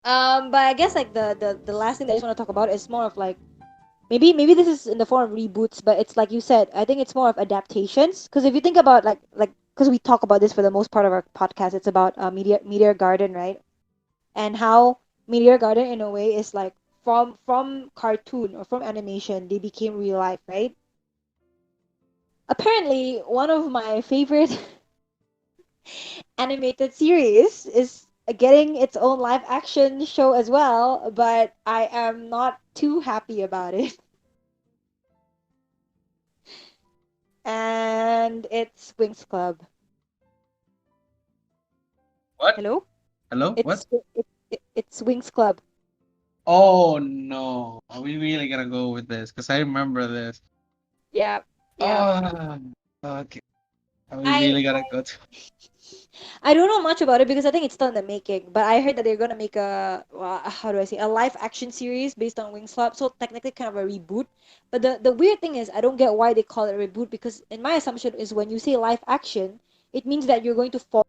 But I guess like the last thing that I just want to talk about is more of like maybe this is in the form of reboots, but it's like you said. I think it's more of adaptations. Because if you think about like because we talk about this for the most part of our podcast, it's about Meteor Garden, right? And how Meteor Garden in a way is like from cartoon or from animation they became real life, right? Apparently, one of my favorite animated series is getting its own live action show as well, but I am not too happy about it. And it's Wings Club. What? Hello? Hello? What? It's Wings Club. Oh no. Are we really gonna go with this? Because I remember this. Yeah, yeah. Oh, okay. Are we I really gonna go to? I don't know much about it because I think it's still in the making. But I heard that they're gonna make how do I say, a live action series based on Wings Club. So technically, kind of a reboot. But the weird thing is, I don't get why they call it a reboot because in my assumption is when you say live action, it means that you're going to follow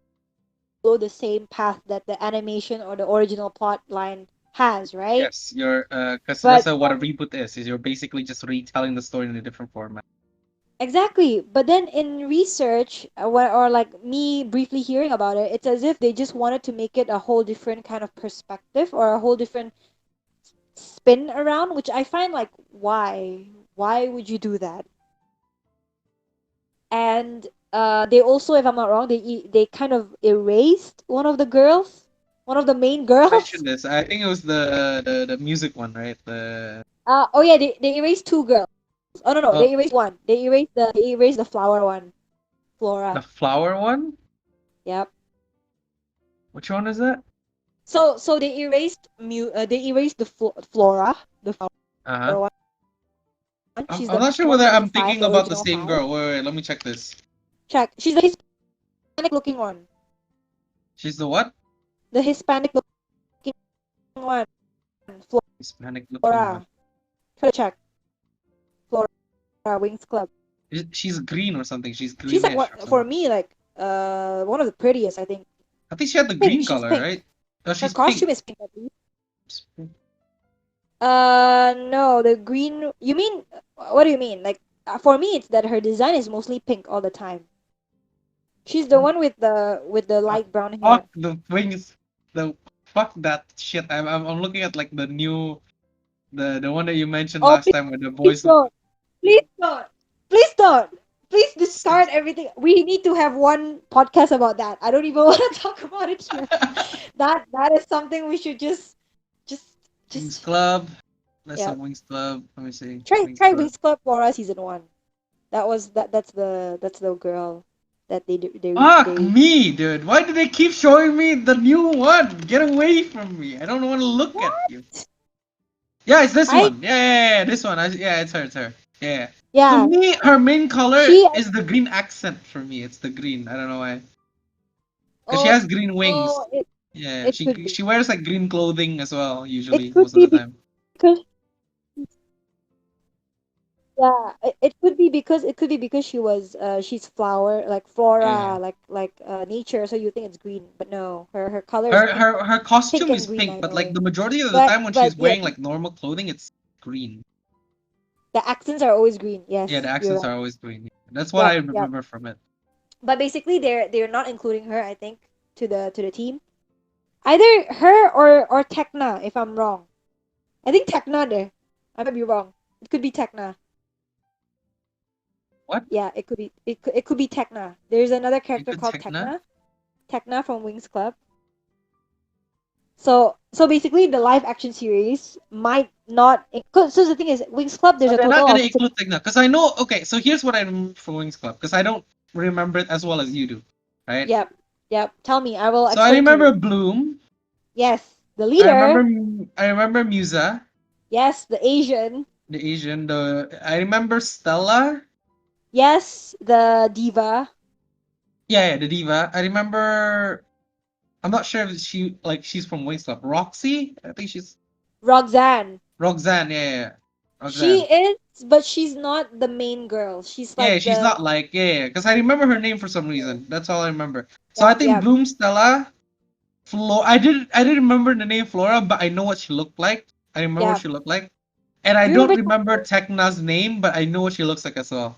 the same path that the animation or the original plot line has, right? Yes, you're because that's But what a reboot is you're basically just retelling the story in a different format. exactly. But then in research, or like me briefly hearing about it, it's as if they just wanted to make it a whole different kind of perspective or a whole different spin around, which I find like, why? Why would you do that? And they also, if I'm not wrong, they kind of erased one of the girls, one of the main You girls. mentioned this. I think it was the music one, right? The Oh yeah, they erased two girls. Oh no, oh they erased one. They erased the flower one, the Flora. flower one. Yep. Which one is that? So they erased the Flora, the Uh huh. flower one. I'm She's I'm the not sure one whether from the I'm five, thinking the about the original same five. girl. Wait, let me check this. Check. She's the Hispanic looking one. She's the what? The Hispanic looking one. Hispanic looking one. Flora. Try to check. Flora Wings Club. She's green or something. She's She's like greenish or what for something. me like one of the prettiest I think. I think she had the Pink. green She's color, pink. right? Oh, Her she's pink. costume is pink. I believe. No, the green. You mean what do you mean? Like for me, it's that her design is mostly pink all the time. She's the one with the Fuck, light brown fuck hair. the wings. The fuck that shit. I'm looking at like the new the one that you mentioned Oh, last time with the please voice. don't. Please don't. Please don't. Please discard everything. We need to have one podcast about that. I don't even want to talk about it here. That is something we should just Wings just Club. Let's yeah. have Wings Club. Let me see. Try Wings try Club. Wings Club Flora season 1. That's the girl that they do Fuck they me, dude. Why do they keep showing me the new one? Get away from me. I don't want to look at what? you. Yeah, it's this I one. Yeah, this one. Yeah, it's her. It's her. Yeah. To yeah. me, her main color She is the green accent for me. It's the green. I don't know why. Because she oh has green wings. it Yeah, it could be. she wears like green clothing as well, usually, It could most of be the time. because yeah, it could be because she's flower like Yeah. flora like nature, so you think it's green, but no, her color is pink, Her pink costume and is green pink, by but the like way. the majority of the But time when but she's yeah, wearing like normal clothing, it's green. the accents are always green. Yeah, the Yes, you're accents right. are always green. That's what I Yep, yep. remember from it. But basically, they're not including her. I think to the team. Either her or Tekna, if I'm wrong. I think Tekna there. I might be wrong. It could be Tekna. What? Yeah, it could be Tekna. There's another You character could called Tekna? Tekna. Tekna from Wings Club. So basically, the live action series might not. So the thing is, Wings Club. There's So a they're not total gonna of include Tekna. Because I know, okay, so here's what I remember from Wings Club. Because I don't remember it as well as you do, right? Yep, yep. Tell me, I will So I explain to remember you. Bloom. Yes, the leader. I remember Musa, Yes, the Asian. the Asian. The I remember Stella. Yes, the diva. Yeah, the diva. I remember. I'm not sure if she's from Wings Club. Roxy. I think she's Roxanne. Roxanne. Yeah. She Roxanne. is, but she's not the main girl. She's Yeah, like she's the not like, yeah, because I remember her name for some reason. That's all I remember. So I yep, think yep. Bloom, Stella. I didn't remember the name Flora, but I know what she looked like. I remember what Yeah. she looked like. And I Do you don't remember? remember Tekna's name, but I know what she looks like as well.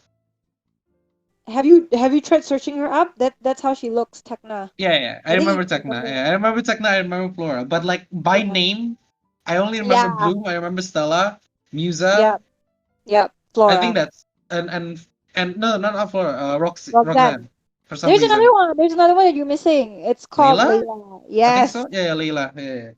Have you tried searching her up? That's how she looks, Tekna. Yeah, yeah. I I think you remember Tekna. remember. Yeah, I remember Tekna, I remember Flora. But like by Yeah. name, I only remember Yeah. Bloom, I remember Stella, Musa. Yep. Yep. I think Flora. that's and no, not Flora, Roxanne. Roxanne. For some There's another reason. one. There's another one that you're missing. It's called Layla? Layla. I think Yes. so. Yeah, yeah, Layla. Yeah, yeah.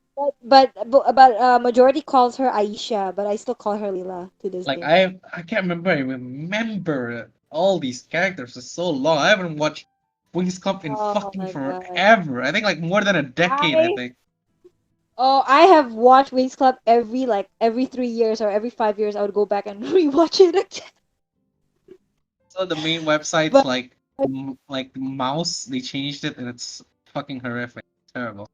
But majority calls her Aisha, but I still call her Layla to this Like day. I can't remember. I remember all these characters for so long. I haven't watched Wings Club in Oh fucking my god. forever. I think like more than a decade. I I think. I have watched Wings Club every 3 years or every 5 years. I would go back and rewatch it again. So the main website's But like like Mouse. They changed it and it's fucking horrific. Terrible.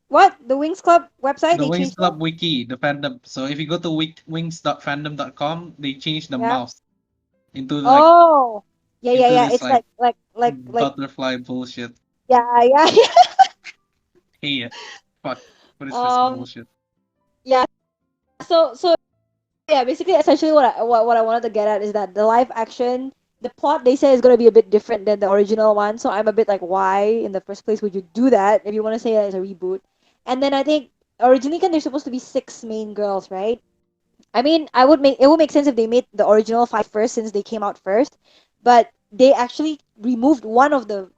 what? The Wings Club website The they Wings changed it? Club wiki, the fandom. So if you go to wings.fandom.com, they changed the Yeah. mouse into like Oh. Yeah, yeah, into yeah. this It's like like butterfly bullshit. yeah, yeah, Hey, fuck. What is yeah. this bullshit? Yeah. So yeah, basically essentially what I wanted to get at is that the live action the plot they say is gonna be a bit different than the original one. So I'm a bit like, why in the first place would you do that if you want to say that it's a reboot? And then I think originally there's supposed to be six main girls, right? I mean, it would make sense if they made the original five first since they came out first, but they actually removed one of the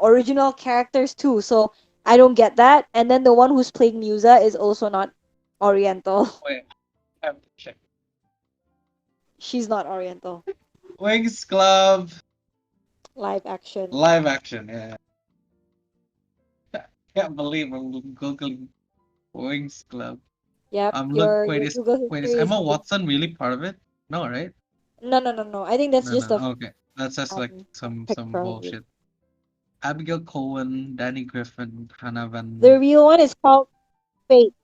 original characters too. So I don't get that. And then the one who's playing Musa is also not Oriental. Wait, I have to check. She's not Oriental. Wings Club Live action. live action. Yeah, can't believe I'm googling Wings Club. Yep, Look, your Google wait, is history is Emma loading. Watson really part of it? No, right? No. I think that's No, just no. a Okay, that's just like some picture of it. bullshit. Abigail Cohen, Danny Griffin, Hannah The Van. real one is called Fate,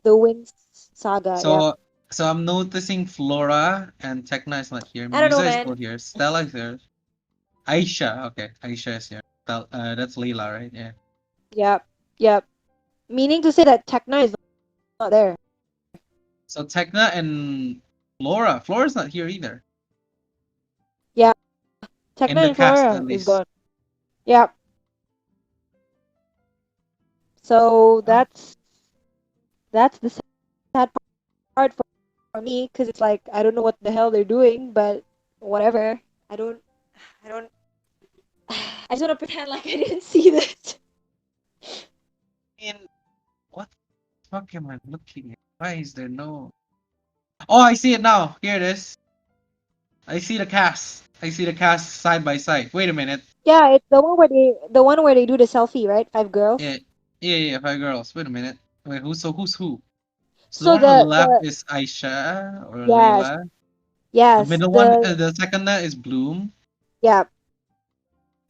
the Wings Saga. Yep. So, so I'm noticing Flora and Tekna is not here. I don't know, Musa is man. still here. Stella is here. Aisha, okay, Aisha is here. That's Leila, right? Yeah. Yep. Yep. Meaning to say that Tekna is not there. So Tekna and Flora. Flora's not here either. Yeah. In Tekna the and cast, Flora at is least. gone. Yep. So Oh, that's the sad part for me because it's like I don't know what the hell they're doing, but whatever. I don't I just want to pretend like I didn't see this. in what the fuck am I looking at? Why is there no? Oh, I see it now. Here it is. I see the cast. I see the cast side by side. Wait a minute. Yeah, it's the one where they do the selfie, right? Five girls. Yeah, yeah, five girls. Wait a minute. Wait, who's who? So the So one on the left the is Aisha or yes, Layla. The yes, middle one, the second one is Bloom. yeah,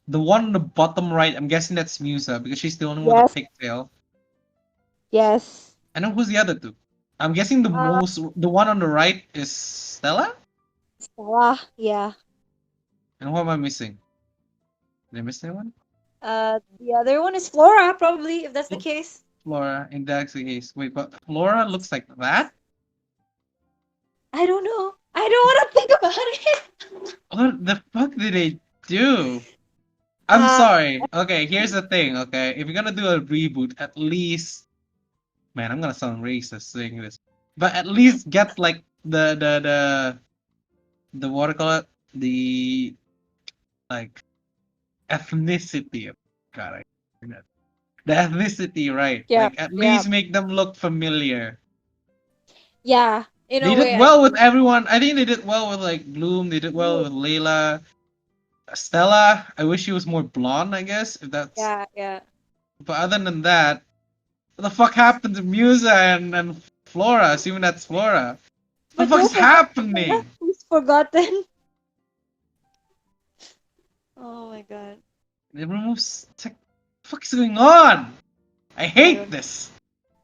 The one on the bottom right, I'm guessing that's Musa because she's the only one with a yes, pigtail. yes. I know who's the other two. I'm guessing Uh, the one on the right is Stella. Stella, yeah. And who am I missing? Did I miss anyone? The other one is Flora, probably, if that's the case. Flora, in that case. Wait, but Flora looks like that? I don't know. I don't want to think about it. What the fuck did they do? I'm Uh, sorry. Okay, here's the thing, okay? If you're gonna do a reboot, at least man, I'm gonna sound racist saying this. But at least get like the what do you call it? The like ethnicity. God, I forget. The ethnicity, right? yeah, Like at yeah, least make them look familiar. yeah. In They a did way, I well with agree. everyone. I think they did well with like Bloom. They did well with Layla. Stella, I wish she was more blonde, I guess, if that's. Yeah, yeah. But other than that, what the fuck happened to Musa and Flora? Assuming that's Flora. What But the fuck don't is forget, happening? who's forgotten? Oh my god. They removed. What the fuck is going on? I I hate don't. this.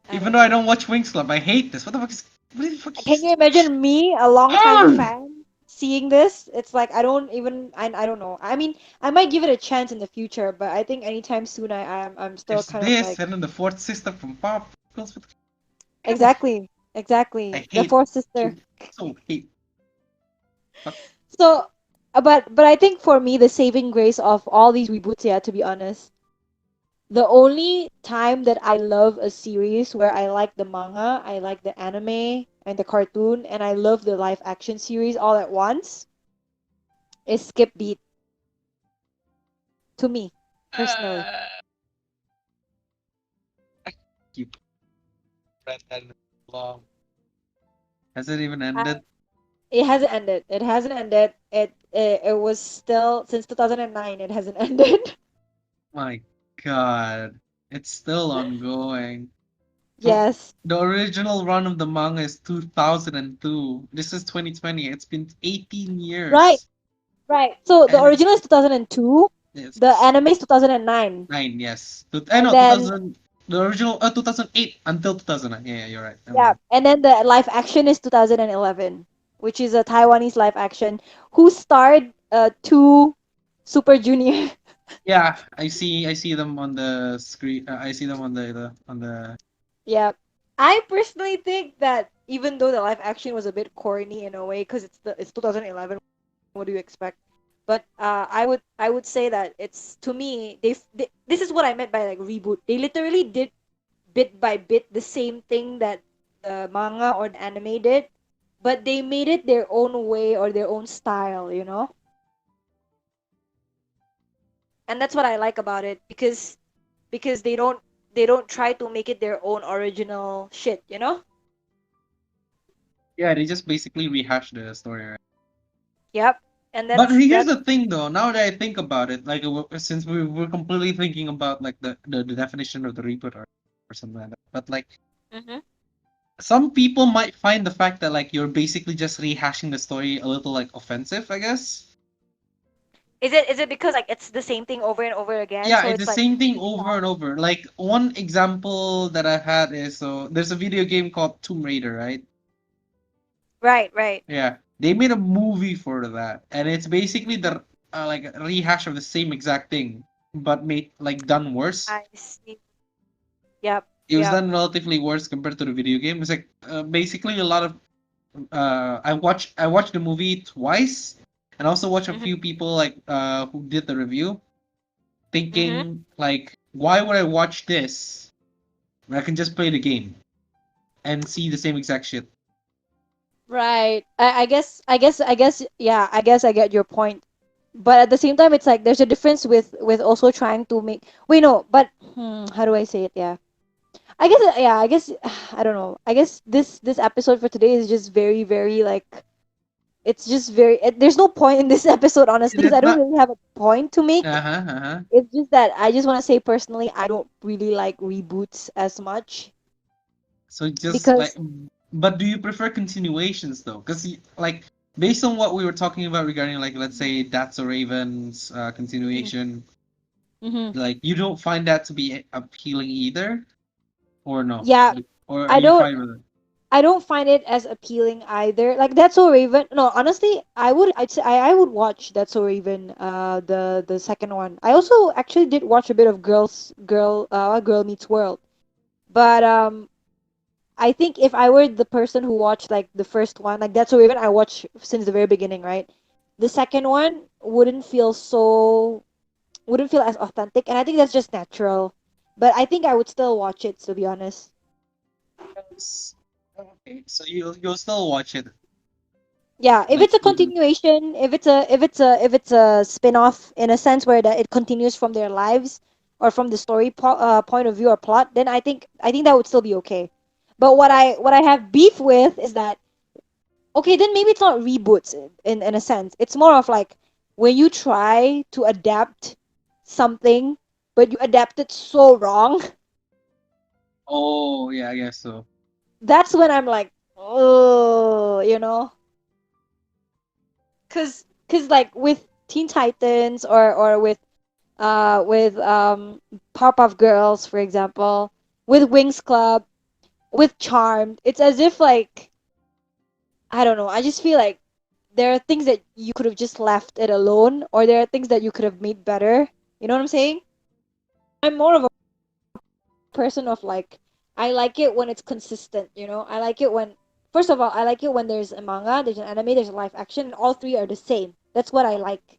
I Even don't though I know. don't watch Wings Club, I hate this. What the fuck is. What the fuck Can is. you imagine me, a long time fan, seeing this, it's like I don't know. I mean, I might give it a chance in the future, but I think anytime soon I'm still There's kind of this, like and then the fourth sister from Pop. Come on. exactly, I exactly. The hate fourth sister. you. So hate. Fuck. So, but I think for me the saving grace of all these reboots, yeah, to be honest, the only time that I love a series where I like the manga, I like the anime and the cartoon, and I love the live action series all at once is Skip Beat to me personally. Uh, I keep read that long. Has it even I, ended? it hasn't ended. It hasn't ended. It was still since 2009. It hasn't ended. My God. It's still ongoing. From Yes. the original run of the manga is 2002. This is 2020. It's been 18 Right. years. Right. So the And it's original is 2002. The yes. anime is 2009. 9, yes. And No, then 2000. The original 2008 until 2009. Yeah, yeah, you're right. Never yeah, mind. and then the live action is 2011, which is a Taiwanese live action who starred two Super Junior. Yeah, I see them on the screen. I see them on the Yeah. I personally think that even though the live action was a bit corny in a way because it's 2011, what do you expect? But I would say that it's to me they this is what I meant by like reboot. They literally did bit by bit the same thing that the manga or the anime did, but they made it their own way or their own style, you know? And that's what I like about it because they don't try to make it their own original shit, you know? yeah, they just basically rehash the story, right? Yep. And But that's here's that. the thing, though. Now that I think about it, like since we're completely thinking about like the definition of the reboot or something like that. But like Hmm. some people might find the fact that like you're basically just rehashing the story a little like offensive, I guess. Is it because like it's the same thing over and over again? Yeah, So it's the it's like same thing over and over. Like one example that I had is so there's a video game called Tomb Raider, right? right, right. Yeah, they made a movie for that, and it's basically the like a rehash of the same exact thing, but made like done worse. I see. Yep, It was yep. done relatively worse compared to the video game. It's like basically a lot of I watched the movie twice, and also watched a Mhm. few people like who did the review, Mhm. thinking like, why would I watch this when I can just play the game and see the same exact shit? Right. I guess yeah, I guess I get your point. But at the same time it's like there's a difference with also trying to make wait no, but how do I say it? Yeah. I guess I don't know. I guess this episode for today is just very like it's just there's no point in this episode honestly because I It's don't not. really have a point to make. Uh huh. Uh huh. It's just that I just want to say personally I don't really like reboots as much So just like, because but do you prefer continuations though? Because like based on what we were talking about regarding like let's say That's a Raven's continuation, mm-hmm. like you don't find that to be appealing either, or no? Yeah, Like, or are I you don't fine with it? I don't find it as appealing either. Like That's So Raven. No, honestly, I'd say I would watch That's So Raven. The second one. I also actually did watch a bit of Girl Meets World. But I think if I were the person who watched like the first one, like That's So Raven, I watched since the very beginning, right? The second one wouldn't feel as authentic, and I think that's just natural. But I think I would still watch it to be honest. Yes. Okay, so you'll still watch it, Yeah, if like it's a even continuation, if it's a spin-off in a sense where that it continues from their lives or from the story point of view or plot, then I think that would still be okay. But what I have beef with is that okay, then maybe it's not reboots in a sense. It's more of like when you try to adapt something, but you adapt it so wrong. oh yeah, I guess so. That's when I'm like, oh, you know. Cause like with Teen Titans or with Powerpuff Girls, for example, with Wings Club, with Charmed, it's as if like I don't know. I just feel like there are things that you could have just left it alone, or there are things that you could have made better. You know what I'm saying? I'm more of a person of like, I like it when it's consistent, you know? I like it when, first of all, I like it when there's a manga, there's an anime, there's a live action, and all three are the same. That's what I like.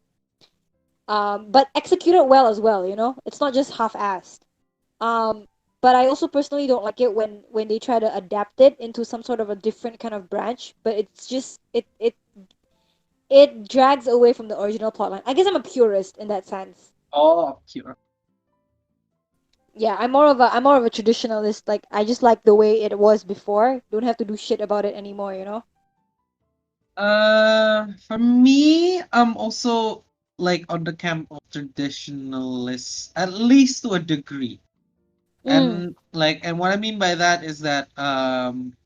But executed well as well, you know? It's not just half-assed. Um, but I also personally don't like it when they try to adapt it into some sort of a different kind of branch, but it's just it drags away from the original plotline. I guess I'm a purist in that sense. Oh, cute. Yeah, I'm more of a traditionalist. Like I just like the way it was before. Don't have to do shit about it anymore, you know? For me, I'm also like on the camp of traditionalists, at least to a degree. Mm. And what I mean by that is that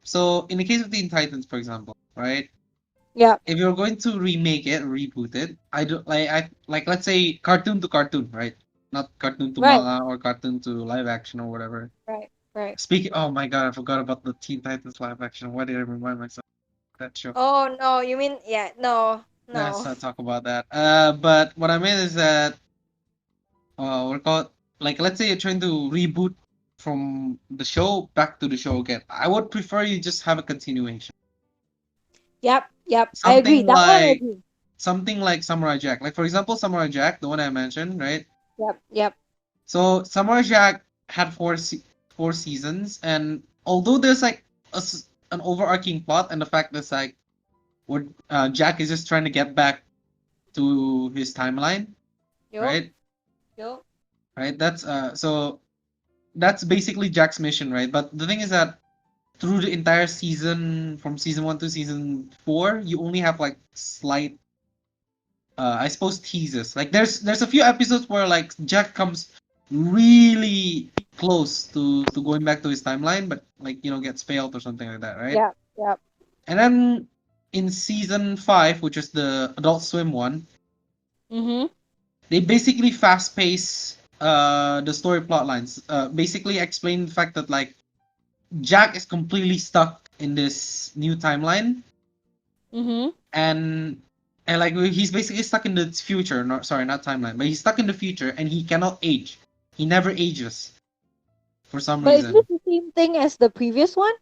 so in the case of Teen Titans, for example, right? Yeah. If you're going to remake it, reboot it, I like let's say cartoon to cartoon, right? Not cartoon to Right. manga or cartoon to live action or whatever. Right. Right. Speaking, oh my god, I forgot about the Teen Titans live action. Why did I remind myself of that show? Oh no, you mean yeah, no, Let's no. not talk about that. But what I mean is that we're called like let's say you're trying to reboot from the show back to the show again. I would prefer you just have a continuation. Yep, yep. I agree. Something That one I like agree. something like Samurai Jack. Like for example, Samurai Jack, the one I mentioned, right? Yep, yep. So Samurai Jack had four seasons, and although there's like an overarching plot and the fact that's like what Jack is just trying to get back to his timeline, Yo, right? yo. Right. So that's basically Jack's mission, right? But the thing is that through the entire season, from season 1 to season 4, you only have like slight, I suppose, teases. Like there's a few episodes where like Jack comes really close to going back to his timeline, but like gets failed or something like that, right? Yep, yep. And then in season 5, which is the Adult Swim one, Mm-hmm. they basically fast pace the story plot lines. Basically explain the fact that like Jack is completely stuck in this new timeline, Mm-hmm. and like he's basically stuck in the future. Not timeline, but he's stuck in the future, and he cannot age. He never ages for some But is this reason. the same thing as the previous one?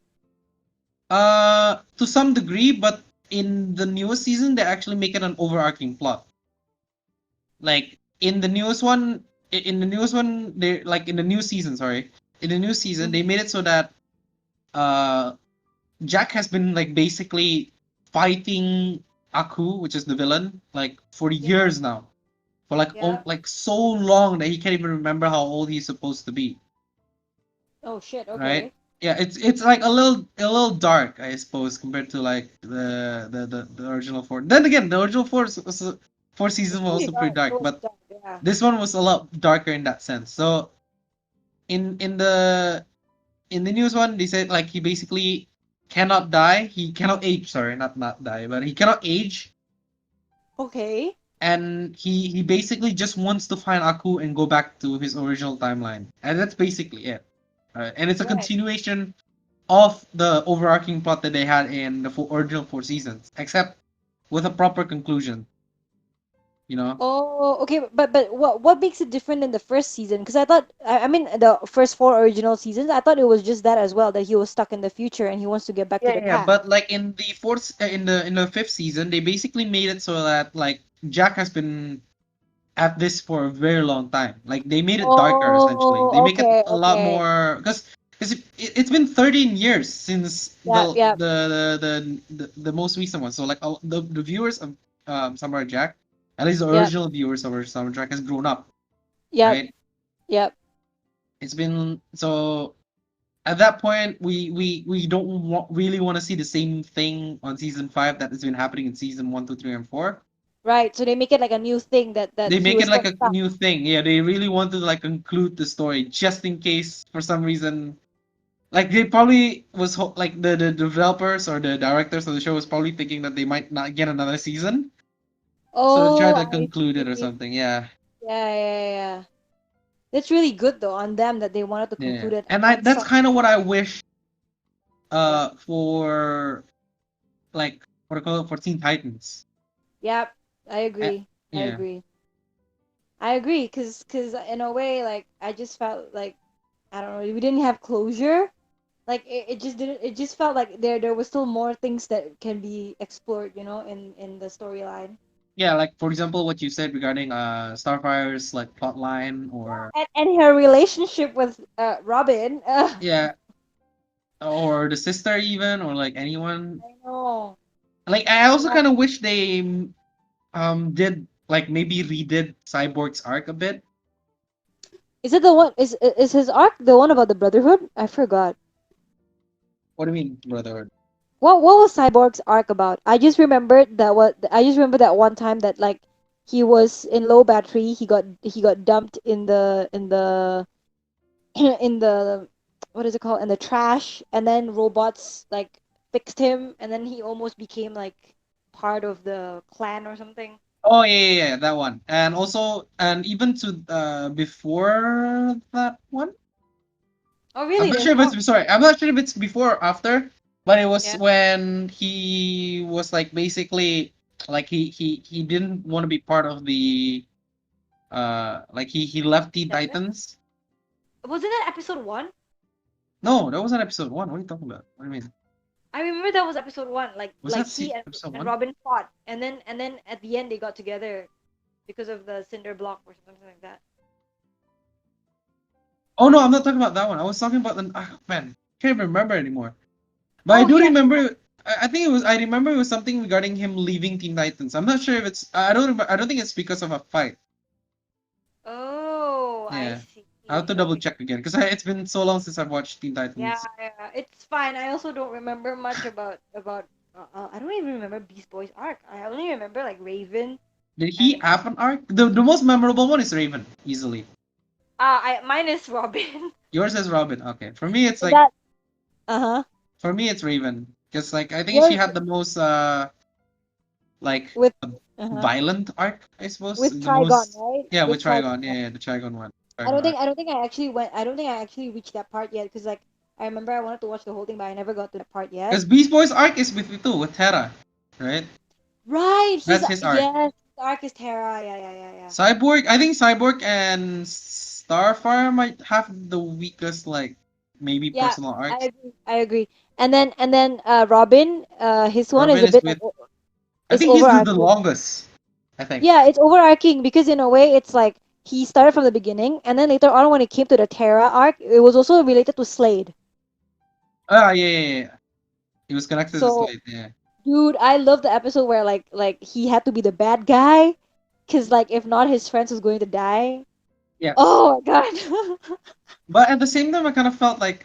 To some degree, but in the newest season, they actually make it an overarching plot. Like in the newest one, they like in the new season. Sorry, in the new season, they Mm-hmm. made it so that uh Jack has been like basically fighting Aku, which is the villain, like for Yeah, years now. For like yeah. like so long that he can't even remember how old he's supposed to be, Oh shit, right? okay. Yeah, it's like a little dark, I suppose, compared to like the original four. Then again, the original four It's season was pretty also pretty dark. It dark, was but dark, yeah. this one was a lot darker in that sense. So in the newest one, they said like he basically cannot die. He cannot age. Sorry, not die, but he cannot age, Okay. and he basically just wants to find Aku and go back to his original timeline, and that's basically it. And it's a Right. continuation of the overarching plot that they had in the original 4 seasons, except with a proper conclusion. You know? Oh, okay, but what makes it different than the first season? Because I mean the first four original seasons, I thought it was just that as well, that he was stuck in the future and he wants to get back to Yeah, the yeah. past. But like in the in the fifth season, they basically made it so that like Jack has been at this for a very long time. Like they made it darker essentially. They Oh, make it okay, a lot okay. more because it's been 13 years since Yep, yep, the most recent one. So like the viewers of Samurai Jack, at least the yep, original viewers of Samurai Jack has grown up, yep, right? yep. It's been so at that point we don't really want to see the same thing on season 5 that has been happening in season 1, 2, 3, and 4. Right. So they make it like a new thing that They he make was it like still a stuck. new thing. Yeah, they really want to like conclude the story just in case for some reason. Like they probably like the developers or the directors of the show was probably thinking that they might not get another season, so they try Oh, to I conclude it or see. something. Yeah, Yeah, yeah, yeah. That's really good though on them that they wanted to yeah. conclude it And on that's some. kind of what I wish Yeah. for like what I call it for Teen Titans. Yep, I Eh, agree. I yeah. agree. I agree, cause in a way, like I just felt like I don't know, we didn't have closure. Like it just didn't. It just felt like there was still more things that can be explored, in the storyline. Yeah, like for example, what you said regarding Starfire's like plotline, or And her relationship with Robin. yeah, or the sister even, or like anyone. I know. Like I also Uh, kind of wish they did like maybe redid Cyborg's arc a bit. is it the one? Is his arc the one about the Brotherhood? I forgot. What do you mean, brother? What was Cyborg's arc about? I just remember that one time that like he was in low battery. He got dumped in the in the what is it called, in the trash, and then robots like fixed him, and then he almost became like part of the clan or something. Oh yeah, yeah, yeah, that one. And also, and even to before that one. Oh I'm really? not There's sure if more. it's sorry. I'm not sure if it's before or after, but it was Yeah. when he was like basically like he didn't want to be part of the like he left Teen Seven? Titans. Wasn't that episode one? No, that wasn't episode one. What are you talking about? What do you mean? I remember that was episode one. Like Was like that he episode and one? Robin fought, and then at the end they got together because of the cinder block or something like that. Oh no, I'm not talking about that one. I was talking about the man. Can't remember anymore. But I Oh do yeah. remember. I think it was. I remember it was something regarding him leaving Teen Titans. I'm not sure if it's. I don't. I don't think it's because of a fight. Oh, I Yeah. see. I have to double Okay. check again because it's been so long since I've watched Teen Yeah, Titans. yeah, it's fine. I also don't remember much about. I don't even remember Beast Boy's arc. I only remember like Raven Did he and have an arc? The most memorable one is Raven, easily. I mine is Robin. Yours is Robin. Okay. For me, it's like That uh-huh. for me it's Raven because like I think she Yours had the most like with uh-huh. violent arc, I suppose. With The Trigon, most right? yeah with With Trigon. Trigon. Yeah, yeah, the Trigon one. I Trigon don't arc. think I don't think I actually went. I don't think I actually reached that part yet because like I remember I wanted to watch the whole thing, but I never got to that part yet. Because Beast Boy's arc is with too with Terra, right? Right, That's his arc. yes, his arc is Terra. Yeah, yeah, yeah, yeah. Cyborg, I think Cyborg and Starfire might have the weakest, like, maybe Yeah, personal I arcs. agree. I agree. And then Robin, his one is Robin a is bit with, I is think he's the overarching. longest, I think. Yeah, it's overarching because in a way it's like he started from the beginning, and then later on when it came to the Terra arc, it was also related to Slade. Ah, yeah, yeah, yeah. He was connected to So, Slade, yeah. dude, I love the episode where like he had to be the bad guy, cause like if not, his friends was going to die. Yes. Oh my god. But at the same time, I kind of felt like,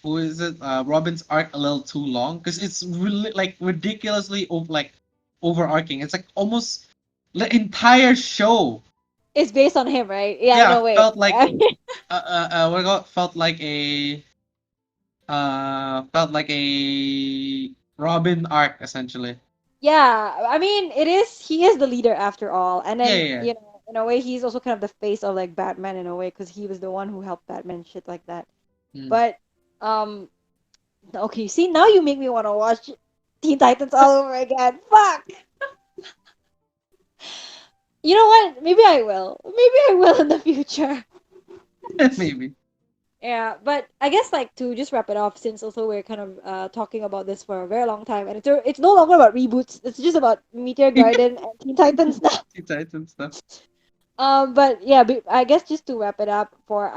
who is it? Robin's arc a little too long because it's really like ridiculously like overarching. It's like almost the entire show. It's based on him, right? Yeah, in Yeah, a way. felt like what do you call it? Felt like a Robin arc essentially. Yeah, I mean, he is the leader after all. And Yeah, then, yeah, yeah. in a way he's also kind of the face of like Batman in a way because he was the one who helped Batman and shit like that. Mm. But um okay, see now you make me want to watch Teen Titans all over again. Fuck. You know what? Maybe I will. Maybe I will in the future. Maybe. Yeah, but I guess like to just wrap it off, since also we're kind of talking about this for a very long time, and it's no longer about reboots. It's just about Meteor Garden and Teen Titans now. Teen Titans stuff. But yeah, I guess just to wrap it up for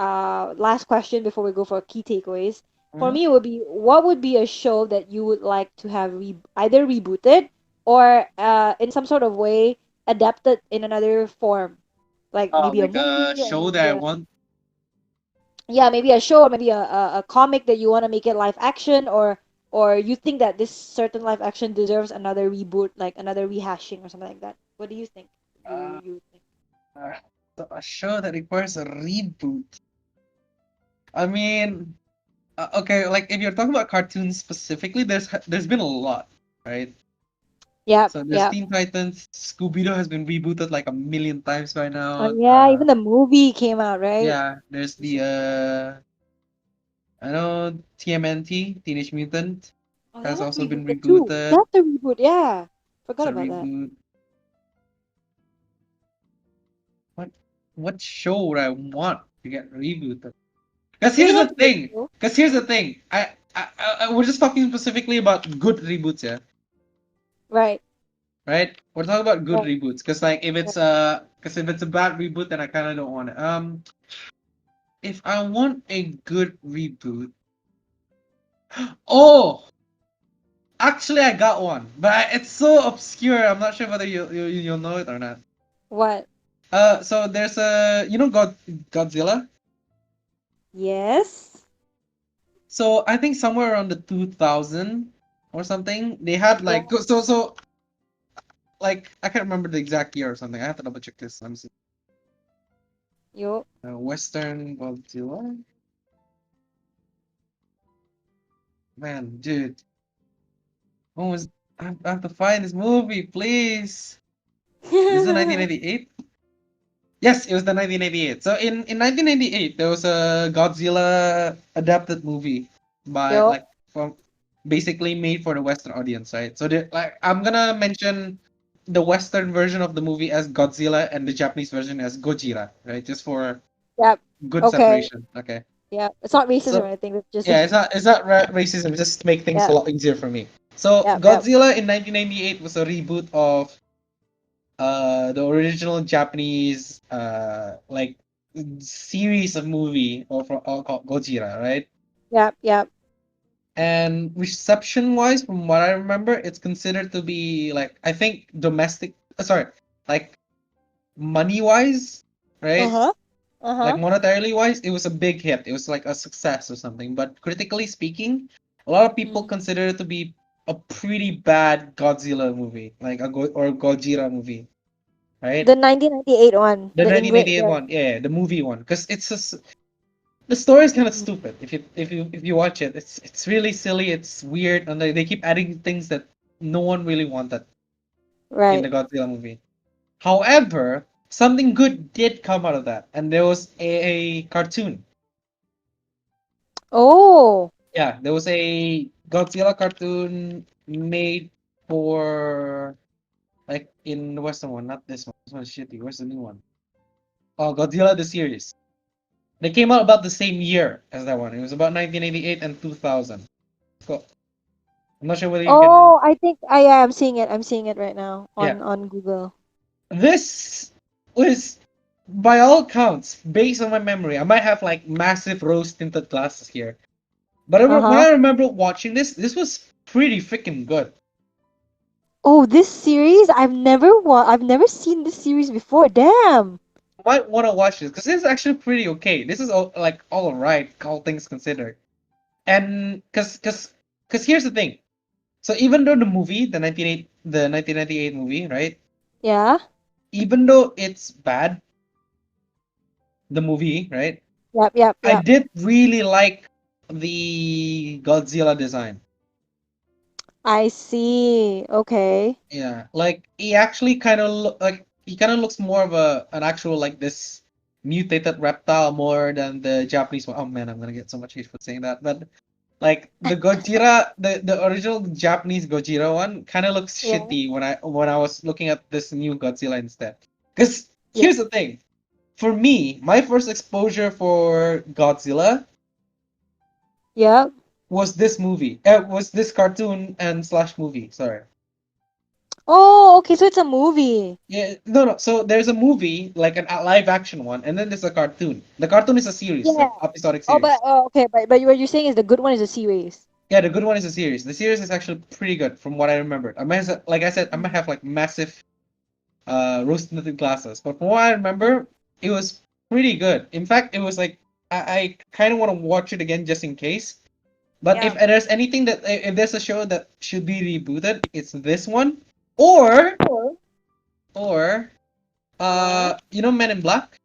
last question before we go for key takeaways. For Mhm. me, it would be what would be a show that you would like to have either rebooted or in some sort of way adapted in another form, like maybe a Like a movie or show that maybe I a want. yeah, maybe a show or maybe a comic that you want to make it live action, or you think that this certain live action deserves another reboot, like another rehashing or something like that. What do you think? You Uh, you think? uh, a show that requires a reboot. I mean, okay, like if you're talking about cartoons specifically, there's been a lot, right? Yeah, So there's yeah. Teen Titans. Scooby Doo has been rebooted like a million times by Oh now. yeah, even the movie came out, right? Yeah, there's the I know TMNT, Teenage Mutant, Oh, that has was also been rebooted too. rebooted. That's a reboot, yeah. Forgot So about that. reboot. What what show would I want to get rebooted? Because It here's doesn't the have to be a thing. show. Because here's the thing. We're just talking specifically about good reboots, yeah. Right. Right? We're talking about good Right. reboots. Because like Right. because if it's a bad reboot, then I kind of don't want it. If I want a good reboot, oh, actually I got one, but it's so obscure. I'm not sure whether you'll know it or not. What? So there's a Godzilla. Yes. So I think somewhere around the 2000 or something, they had Yeah. like so like I can't remember the exact year or something. I have to double check this. Let me see. Yo. Western Godzilla. Man, dude, when was I have to find this movie, please. Is it 1998? Yes, it was the 1998. So in 1998, there was a Godzilla adapted movie by Yo. like from basically made for the Western audience, right? So like I'm gonna mention the Western version of the movie as Godzilla and the Japanese version as Gojira, right? Just for Yep. good Okay. separation. Okay. Yeah. It's not racist or So anything. It's just yeah, it's not racism. Just to make things a yeah. lot easier for me. So Yep. Yep. Godzilla in 1998 was a reboot of the original Japanese like series of movie called Gojira, right? Yep. Yep. And reception wise, from what I remember, it's considered to be like I think domestic sorry, like money wise, Uh right? huh. Uh Like huh. monetarily wise, it was a big hit. It was like a success or something. But critically speaking, a lot of people Mm. consider it to be a pretty bad Godzilla movie, like or Gojira movie, right? The 1998 one. The The English. 1988 The, one, yeah, the movie one, because the story is kind of mm, stupid. If you watch it, it's really silly. It's weird, and they keep adding things that no one really wanted in right. the Godzilla movie. However, something good did come out of that, and there was a cartoon. Oh. Yeah, there was a Godzilla cartoon made for like in the Western one, not this one. This one's shitty. Where's the new one? Oh, Godzilla the series. They came out about the same year as that one. It was about 1988 and 2000. So I'm not sure whether you can. Oh. I think I am seeing it. I'm seeing it right now Yeah, on Google. this was, by all accounts, based on my memory. I might have like massive rose tinted glasses here, but Uh when huh. I remember watching this was pretty freaking good. Oh, this series I've never seen this series before. Damn. Might want to watch this because this is actually pretty okay. This is all right, all things considered. And because here's the thing. So even though the 1998 movie, right? Yeah. Even though it's bad, the movie, right? Yep. Yep. I Yep. did really like the Godzilla design. I see. Okay. Yeah, like he actually kind of he kind of looks more of an actual like this mutated reptile more than the Japanese one. Oh man, I'm gonna get so much hate for saying that, but like the Gojira, the original Japanese Gojira one kind of looks Yeah. shitty when I was looking at this new Godzilla instead. Because Yeah. here's the thing, for me, my first exposure for Godzilla Yep. was this movie. Was this cartoon and slash movie. Sorry. Oh, okay. So it's a movie. Yeah, no, no. So there's a movie, like a live action one, and then there's a cartoon. The cartoon is a series, Yeah. like episodic Oh, series. okay. But what you're saying is the good one is a series. Yeah, the good one is a series. The series is actually pretty good from what I remembered. Like I said, I might Mm. have like massive rose tinted glasses, but from what I remember, it was pretty good. In fact, it was like I kind of want to watch it again just in case. But if Yeah. there's anything if there's a show that should be rebooted, it's this one, or or Or Men in Black.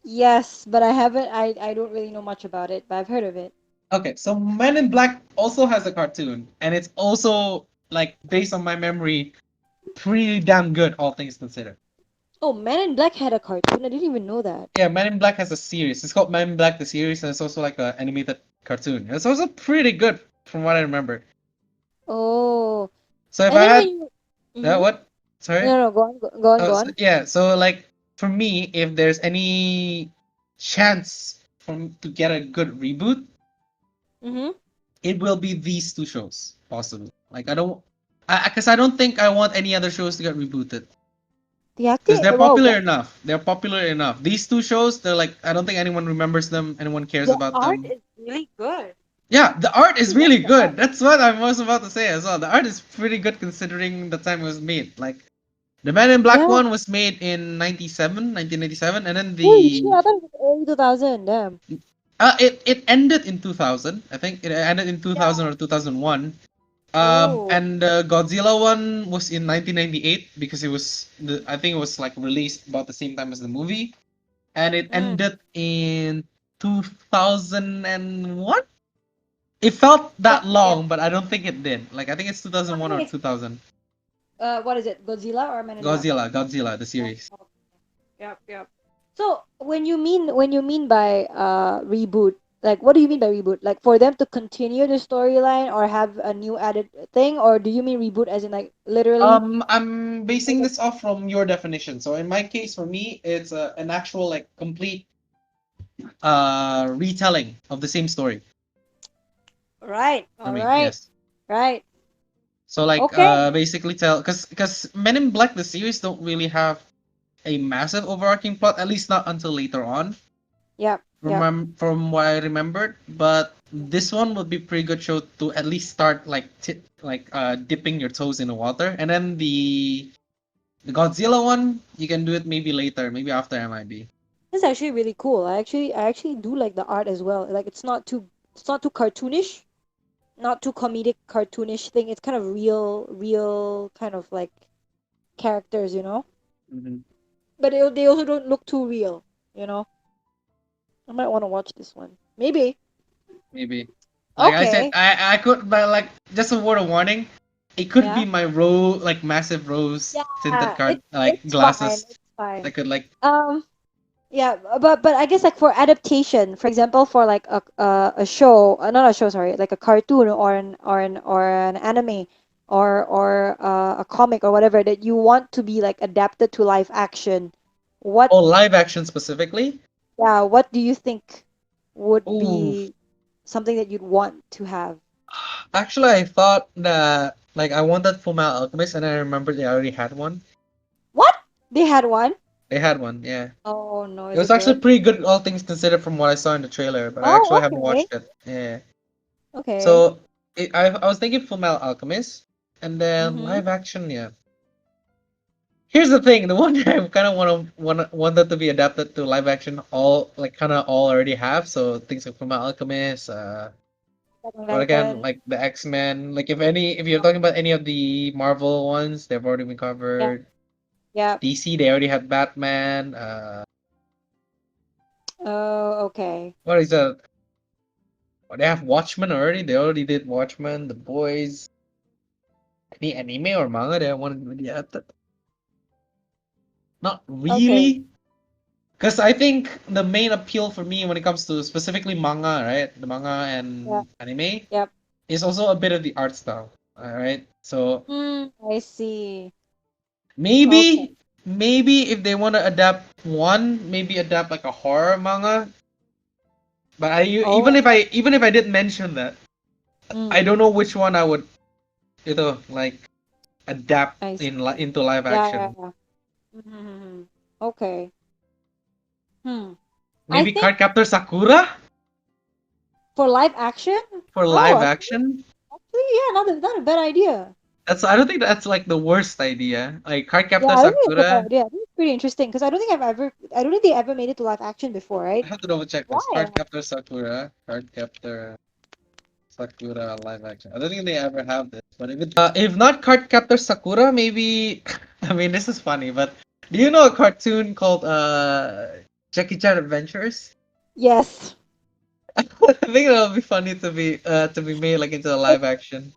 yes, but I haven't. I don't really know much about it, but I've heard of it. Okay, so Men in Black also has a cartoon, and it's also like based on my memory, pretty damn good, all things considered. Oh, Men in Black had a cartoon. I didn't even know that. Yeah, Men in Black has a series. It's called Men in Black the series, and it's also like an animated cartoon. It's also pretty good from what I remember. Oh, So if and I then had, Mm-hmm. What? Sorry. No, no, go on, go on, go So, on. yeah. So like for me, if there's any chance for me to get a good reboot, Mm-hmm. it will be these two shows possibly. Like I don't, because I don't think I want any other shows to get rebooted The because acting, they're well, popular enough. They're popular enough. These two shows, they're like I don't think anyone remembers them. Anyone cares the about art them. is really good. Yeah, the art I is love really the art. good. That's what I was about to say as well. The art is pretty good considering the time it was made. Like the Man in Black Yeah. one was made in 1997, and then Holy shit, the I thought it was early 2000. Damn. it ended in 2000. I think it ended in Yeah. 2000 or 2001. Oh. And the Godzilla one was in 1998 because it was I think it was like released about the same time as the movie, and it Mm. ended in 2001. It felt Yeah, that yeah. long, but I don't think it did. Like I think it's I 2001 think or it's 2000. what is it? Godzilla or Men in Black? Godzilla, the Oh, series. oh, yep, yep. So when you mean by reboot, like what do you mean by reboot? Like for them to continue the storyline or have a new added thing, or do you mean reboot as in like literally? I'm basing this off from your definition. So in my case, for me, it's an actual like complete retelling of the same story. Right. For All me, right. yes. Right. So like Okay. basically tell because Men in Black the series don't really have a massive overarching plot, at least not until later on. Yep. From Yep. from what I remembered, but this one would be pretty good show to at least start like dipping your toes in the water, and then the Godzilla one you can do it maybe later, maybe after MIB. It's actually really cool. I actually do like the art as well. Like it's not too cartoonish, not too comedic cartoonish thing. It's kind of real kind of like characters, you know. Hmm. But they also don't look too real, you know. I might want to watch this one. Maybe. Maybe. Like I said, Okay. I could, but like just a word of warning, it could be Yeah. my like massive rose tinted Yeah. card like It's fine. glasses It's fine. that could like. Um. Yeah, but I guess like for adaptation, for example, for like a show, not a show, sorry, like a cartoon or an anime or a comic or whatever that you want to be like adapted to live action. What Oh, live action specifically. Yeah, what do you think would Ooh, be something that you'd want to have? actually, I thought that like I wanted Full Metal Alchemist, and I remember they already had one. What? They had one? They had one, yeah. Oh no, It is was it actually good? pretty good, all things considered, from what I saw in the trailer. But I Oh, actually haven't okay. watched it. Yeah. Okay. So I was thinking Full Metal Alchemist, and then Mm-hmm. live action. Yeah. Here's the thing: the one that I kind of wanted to be adapted to live action, all like kind of all already have. So things like Full Metal Alchemist, Attack on but again, Titan. like the X-Men, like if you're talking about any of the Marvel ones, they've already been Yeah. covered. Yeah. DC, they already had Batman. Oh, okay. What is that? Oh, they have Watchmen already. They already did Watchmen, The Boys. Any anime or manga they wanted to be adapted? Not Okay. really. Because I think the main appeal for me when it comes to specifically manga, right? The manga Yeah. and anime Yep. is also a bit of the art style. Alright. So I see. Okay. maybe maybe if they want to adapt one, maybe adapt like a horror manga. But Oh. even if I did mention that, I Mm, don't know which one I would like adapt I see. into live Yeah, yeah, action. yeah. Mm-hmm. Okay. Hmm. I Maybe think Cardcaptor Sakura for live action, for oh, live action. actually, yeah, not a bad idea. That's I don't think that's like the worst idea. Like Yeah, Cardcaptor I don't think it's a bad Sakura. idea. I think it's pretty interesting because I don't think they ever made it to live action before, I right? have to double check this. Why? Cardcaptor Sakura. Cardcaptor Sakura live action. I don't think they ever have this. But if not Cardcaptor Sakura, maybe I mean this is funny, but do you know a cartoon called Jackie Chan Adventures? Yes. I think that would be funny to be made like into a It, live action.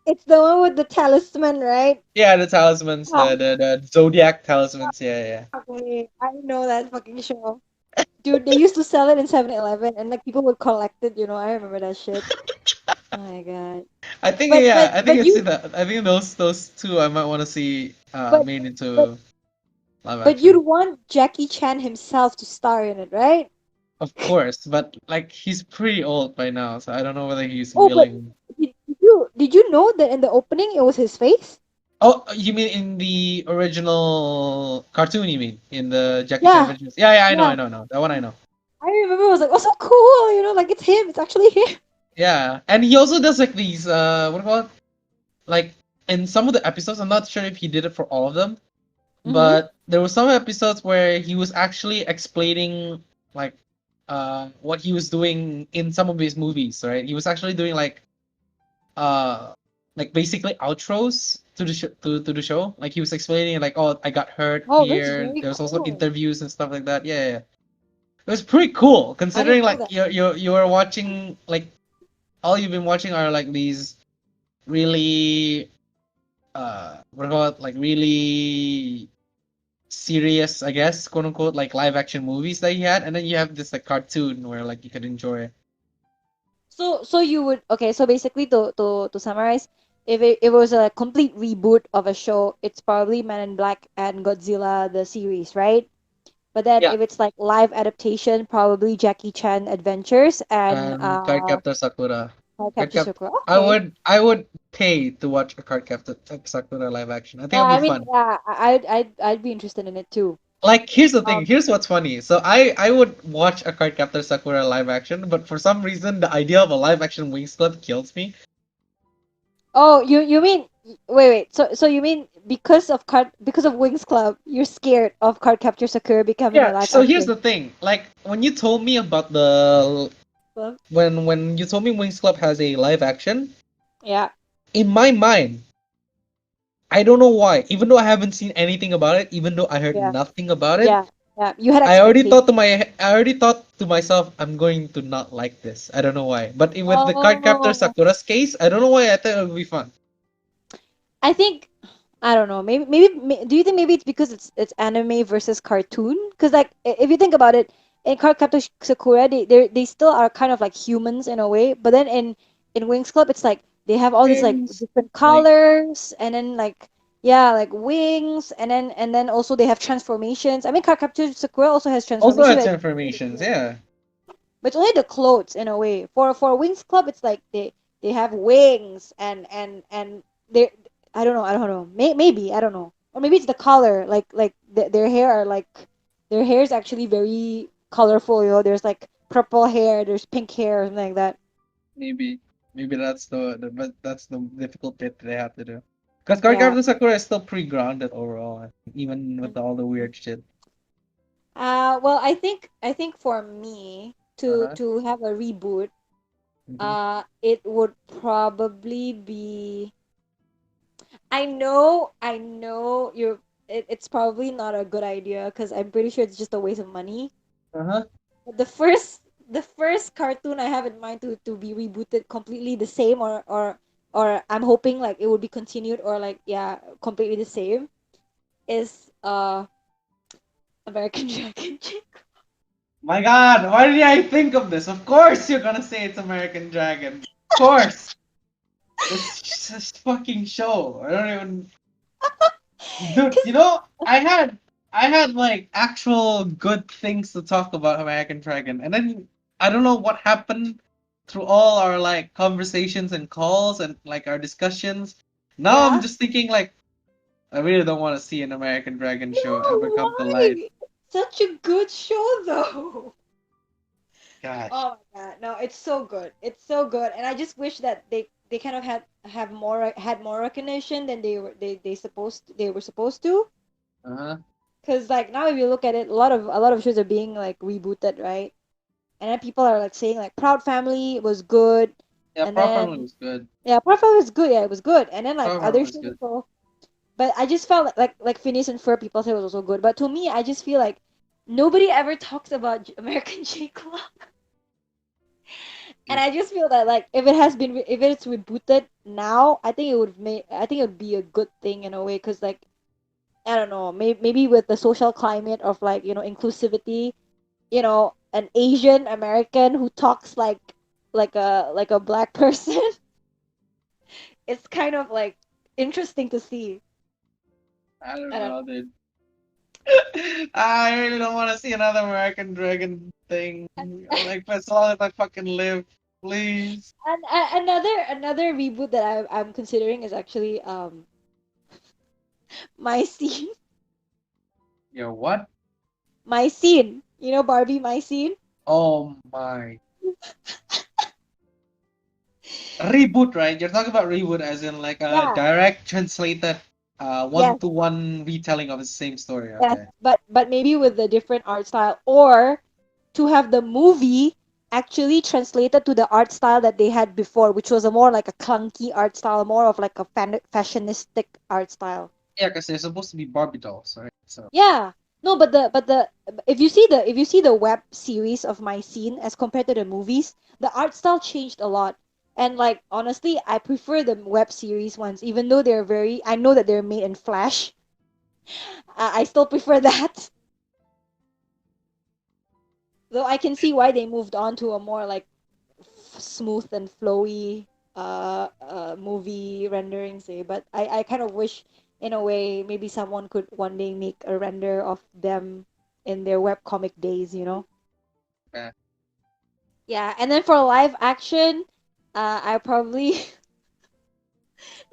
it's the one with the talisman, right? Yeah, the talismans, Oh, the zodiac talismans. Yeah, yeah. okay. I know that fucking show. Dude, they used to sell it in 7-Eleven and like people would collect it, you know. I remember that shit. Oh my god. I think but yeah, but I think but it's you that. I think those two I might want to see but made but into live but you'd action. want Jackie Chan himself to star in it, right? Of course, but like he's pretty old by now, so I don't know whether he's Oh, but willing. did you know that in the opening it was his face? Oh, you mean in the original cartoon? You mean in the Jackie Chan Yeah, Adventures? Yeah, yeah, I know, yeah. I know, I know. That one I know. I remember it was like, oh, so cool, like it's him. It's actually him. Yeah, and he also does like these what do you call it? Like in some of the episodes, I'm not sure if he did it for all of them, Mm-hmm. but there were some episodes where he was actually explaining like what he was doing in some of his movies, right? He was actually doing uh basically outros to the to the show. Like he was explaining like, oh, I got hurt Oh, that's here. very There was also cool. interviews and stuff like that. Yeah, yeah. It was pretty cool I considering didn't know like that. you're watching like all you've been watching are like these really what about like really serious, I guess, quote unquote, like live action movies that he had, and then you have this like cartoon where like you could enjoy. So you would okay. So basically, to summarize, if it was a complete reboot of a show, it's probably Man in Black and Godzilla the series, right? But then Yeah. if it's like live adaptation, probably Jackie Chan Adventures and Cardcaptor Sakura. Capture Cardcap. Sakura. I Okay. would I would pay to watch a Cardcaptor Sakura live action. I think Yeah, it'll be I mean, fun. yeah, I'd be interested in it too. Like here's the thing. Um, Here's what's funny. So I would watch a Cardcaptor Sakura live action, but for some reason the idea of a live action Wings Club kills me. oh, you mean wait. So you mean because of Wings Club, you're scared of Card Capture Sakura becoming a Yeah. live So here's action? the thing. Like when you told me about the Club? when you told me Wings Club has a live action, Yeah, in my mind, I don't know why. Even though I haven't seen anything about it, even though I heard yeah, nothing about it, yeah, yeah. You had I expectations. already thought to myself, I'm going to not like this. I don't know why. But with the Cardcaptor Oh, Sakura's case, I don't know why I thought it would be fun. I think I don't know. Maybe do you think maybe it's because it's anime versus cartoon? Because like if you think about it, in Cardcaptor Sakura, they still are kind of like humans in a way, but then in Wings Club, it's like they have all these like Wings. different Like colors, and then like yeah, like wings, and then also they have transformations. I mean, Cardcaptor Sakura also has also transformation, had but transformations, yeah. it's only the clothes in a way. For Wings Club, it's like they have wings and they I don't know. Maybe I don't know, or maybe it's the color. Like their hair are like their hair is actually very colorful. There's like purple hair, there's pink hair, or something like that. Maybe. Maybe that's the but that's the difficult bit they have to do. Because Yeah. Cardcaptor Sakura is still pretty grounded overall, I think, even with all the weird shit. Well, I think for me to Uh-huh. have a reboot, Hmm. it would probably be. I know it's probably not a good idea because I'm pretty sure it's just a waste of money. Uh-huh. But the first cartoon I have in mind to be rebooted completely the same or I'm hoping like it would be continued or like yeah completely the same is American Dragon Chick. My God, why did I think of this? Of course you're gonna say it's American Dragon. Of course. This fucking show. I don't even dude, you know, I had like actual good things to talk about American Dragon, and then I don't know what happened through all our like conversations and calls and like our discussions. Now I'm Yeah. just thinking like I really don't want to see an American Dragon show ever No, come to light. why? Such a good show though. Gosh. Oh my god, no, it's so good. It's so good, and I just wish that they kind of had more recognition than they were supposed to. Uh-huh. Cause like now if you look at it, a lot of shows are being like rebooted, right? And then people are like saying like Proud Family was good, Yeah, and Proud Family then was good. yeah, Proud Family was good. Yeah, it was good, and then like Proud Family other was shows good. also. But I just felt like Phineas and Ferb people say was also good, but to me, I just feel like nobody ever talks about American J Club. And I just feel that like if it's rebooted now, I think it would be a good thing in a way because like I don't know maybe with the social climate of like inclusivity, an Asian American who talks like a black person it's kind of like interesting to see. I don't I don't know, know. dude. I really don't want to see another American Dragon thing. Like, as long as I fucking live, please. And another reboot that I'm considering is actually my scene. Yo, what? My scene. You know Barbie My Scene? Oh my. Reboot, right? You're talking about reboot as in like a Yeah. direct translated, Yes. one-to-one retelling of the same story. Yes. Okay. But maybe with a different art style, or to have the movie actually translated to the art style that they had before, which was a more like a clunky art style, more of like a fashionistic art style. Yeah, because they're supposed to be Barbie dolls, right? So, Yeah. No, but the if you see the web series of My Scene as compared to the movies, the art style changed a lot. And like honestly, I prefer the web series ones, even though they're very. I know that they're made in Flash. I still prefer that. Though I can see why they moved on to a more like smooth and flowy movie renderings, eh? But I kind of wish in a way maybe someone could one day make a render of them in their webcomic days, you know? yeah. Yeah, and then for live action, I probably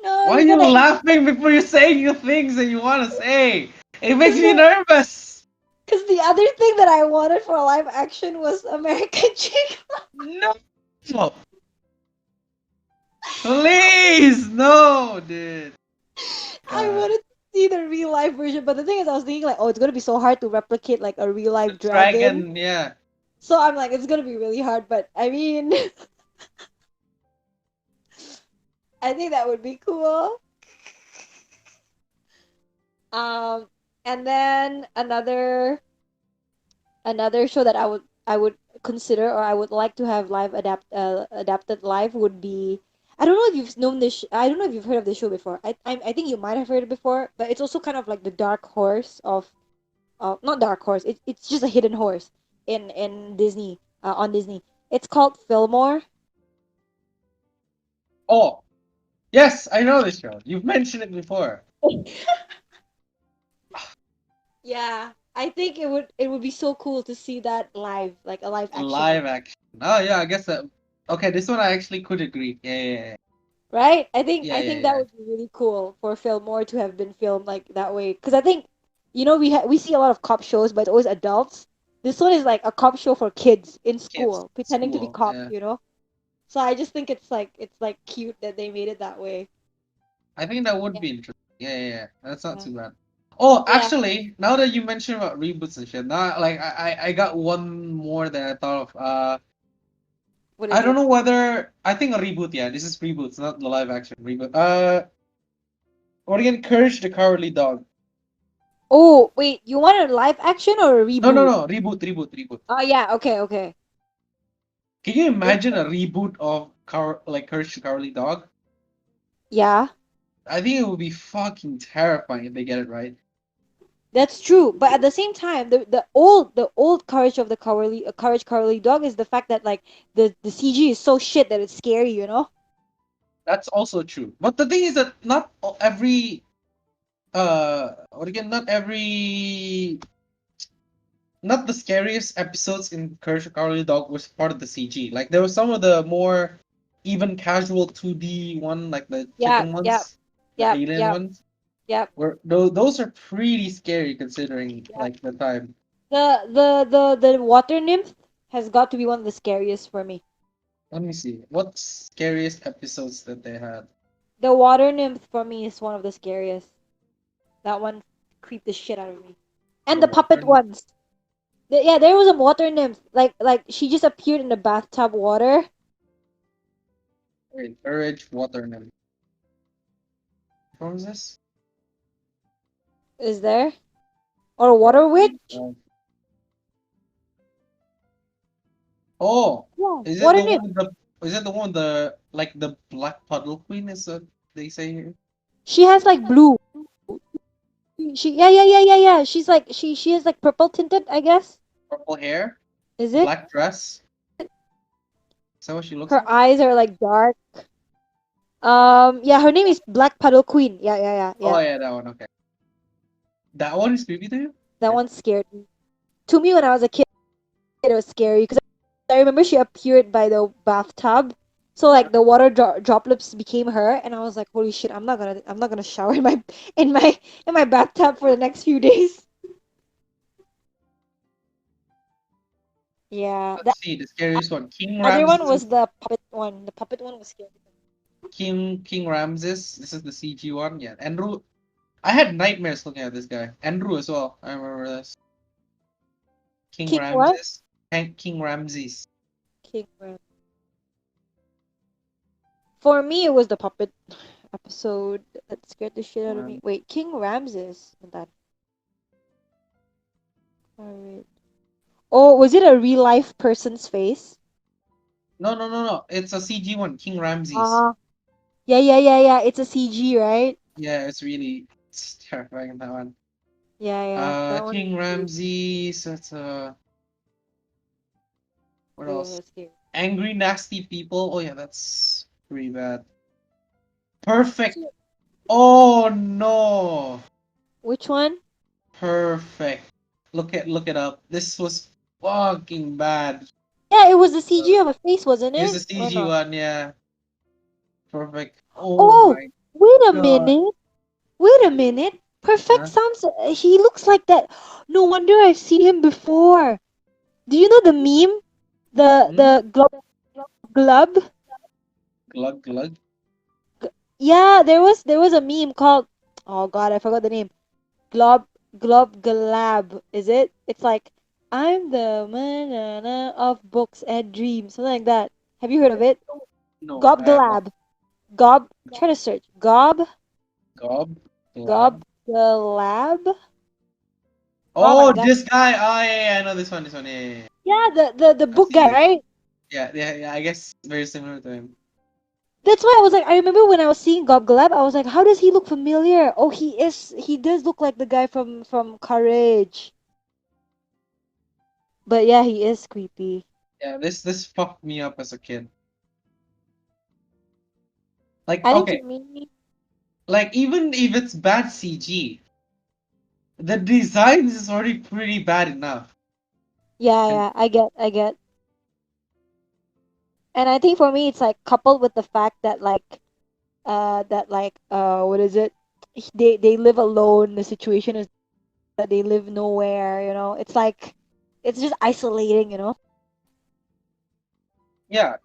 no, Why are you're you gonna laughing before you're saying the things that you want to say? It makes me because nervous. the other thing that I wanted for live action was American Chick. No. Please, no, dude. I God. wanted to see the real life version, but the thing is, I was thinking like, oh, it's gonna be so hard to replicate like a real The life dragon. dragon, yeah. So I'm like, it's gonna be really hard. But I mean, I think that would be cool. Um, and then another show that I would consider or I would like to have live adapted live would be. I don't know if you've known this. I don't know if you've heard of this show before. I think you might have heard it before, but it's also kind of like the dark horse of not dark horse. It's just a hidden horse in Disney on Disney. It's called Fillmore. Oh, yes, I know this show. You've mentioned it before. Yeah, I think it would be so cool to see that live, like a live action one, Live action. Oh, yeah, I guess that. Okay, this one I actually could agree. Yeah, yeah, yeah. right? I think Yeah, I yeah, think that yeah. would be really cool for Fillmore to have been filmed like that way. Because I think, we see a lot of cop shows, but it's always adults. This one is like a cop show for kids in Kids, school, pretending to be school. cops, Yeah. you know? So I just think it's like cute that they made it that way. I think that would Yeah. be interesting. Yeah, yeah, yeah. That's not Yeah. too bad. Oh, Yeah. actually, now that you mentioned about reboots and shit, now like I got one more that I thought of. What I is don't it? know whether I think a reboot. Yeah, this is reboots, not the live action reboot. What again? Courage the Cowardly Dog. Oh, wait, you want a live action or a No, no, reboot? no. Reboot, reboot, reboot. Oh yeah, okay, okay. Can you It's imagine a reboot of Courage the Cowardly Dog? yeah, I think it would be fucking terrifying if they get it right. that's true. But at the same time, the old Courage of the Cowardly Dog is the fact that like the CG is so shit that it's scary, you know? That's also true. But the thing is that not every what again? Not the scariest episodes in Courage the Cowardly Dog was part of the CG. Like there were some of the more even casual 2D one, like the Yeah, chicken yeah, ones, the yeah, alien yeah, ones. yeah, Where those are pretty scary considering yeah. like the time. The water nymph has got to be one of the scariest for me. Let me see. What scariest episodes that they had? The water nymph for me is one of the scariest. That one creeped the shit out of me. The And the puppet water. ones. Yeah, there was a water nymph. Like she just appeared in the bathtub water. Wait, Courage Water Nymph. What was this? Is there? Or a water witch? Uh, Oh, Yeah, is it water the one nymph. with the? Is it the one with the like the Black Puddle Queen? Is that they say here? She has like blue. Yeah. She has like purple tinted, I guess. Purple hair, Is it? black dress. Is that what she looks Her like? eyes are like dark. Yeah, her name is Black Puddle Queen. Yeah, yeah, yeah, Oh yeah. yeah, that one. Okay, that one is creepy to you. That Okay. one scared me. To me, when I was a kid, it was scary because I remember she appeared by the bathtub. So like the water droplets became her, and I was like, "Holy shit! I'm not gonna shower in my in my in my bathtub for the next few days." Yeah, the Let's see the scariest one. King other one Ramses. was the puppet one. The puppet one was scary. King Ramses. This is the CG one. Yeah, Andrew. I had nightmares looking at this guy. Andrew as well. I remember this. King King what? Ramses. And King Ramses. King Ram. For me, it was the puppet episode that scared the shit out of me. Um, Wait, King Ramses. That. Alright. Oh, was it a real life person's face? no, no, no, no. It's a CG one. King Ramses. Ah, yeah, yeah, yeah, yeah. It's a CG, right? Yeah, it's terrifying that one. Yeah, yeah. That one is King scary. Ramses. That's what Oh, else? that's scary. Angry nasty people. Oh yeah, that's pretty bad. Perfect. So, Oh no. which one? Perfect. Look it up. This was fucking bad. Yeah, it was the Uh, CG of a face, wasn't Here's the it? Or CG not? one. Yeah, perfect. Oh Oh, my wait a god. minute. Wait a minute. Perfect Huh? sounds. He looks like that. No wonder I've seen him before. Do you know the meme? Hmm? The glub? Glug glug. Yeah, there was a meme called. Oh God, I forgot the name. Glob Glab. Is it? It's like I'm the manana of books and dreams, something like that. Have you heard of it? No, Gob I have not. Glab. Gob. Try to search. Gob Gob Glab. Glab. Oh my Oh, God. this guy. Oh yeah, yeah, I know this one. This one. Yeah, yeah, yeah. Yeah, the I've book seen guy, this. right? Yeah, yeah, yeah. I guess very similar to him. That's why I was like, I remember when I was seeing Gob Glab, I was like, how does he look familiar? Oh, he does look like the guy from Courage. But yeah, he is creepy. Yeah, this fucked me up as a kid. Like I think for okay, me, like even if it's bad CG, the designs is already pretty bad enough. yeah, And yeah, I get. And I think for me, it's like coupled with the fact that what is it? They live alone. The situation is that they live nowhere. It's like it's just isolating. yeah,